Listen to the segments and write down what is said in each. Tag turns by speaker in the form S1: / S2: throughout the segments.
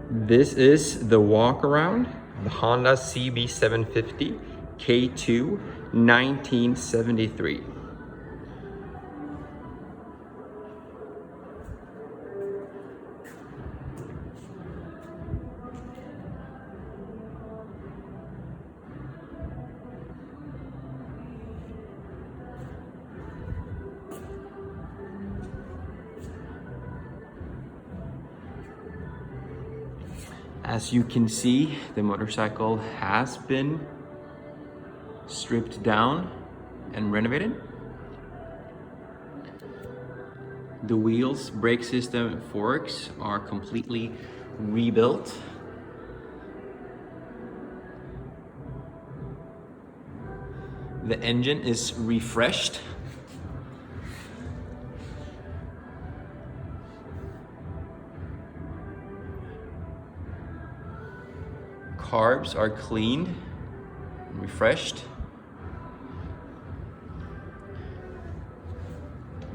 S1: This is the walk around, the Honda CB750 K2 1973. As you can see, the motorcycle has been stripped down and renovated. The wheels, brake system, forks are completely rebuilt. The engine is refreshed. Carbs are cleaned and refreshed.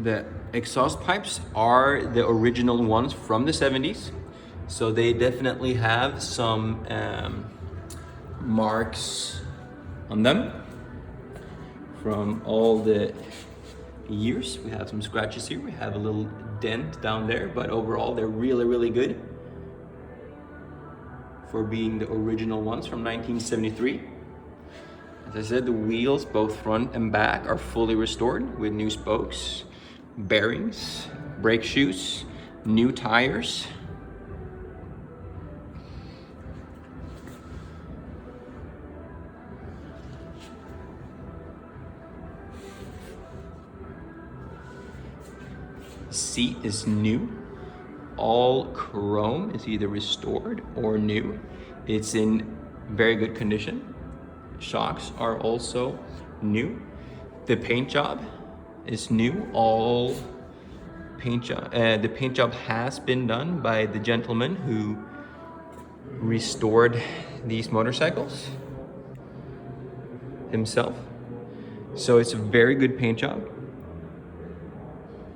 S1: The exhaust pipes are the original ones from the 70s, so they definitely have some marks on them from all the years. We have some scratches here, we have a little dent down there, but overall they're really good for being the original ones from 1973. As I said, the wheels, both front and back, are fully restored with new spokes, bearings, brake shoes, new tires. The seat is new. All chrome is either restored or new. It's in very good condition. Shocks are also new. The paint job is new. All paint job. The paint job has been done by the gentleman who restored these motorcycles himself. So it's a very good paint job,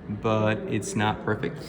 S1: but it's not perfect.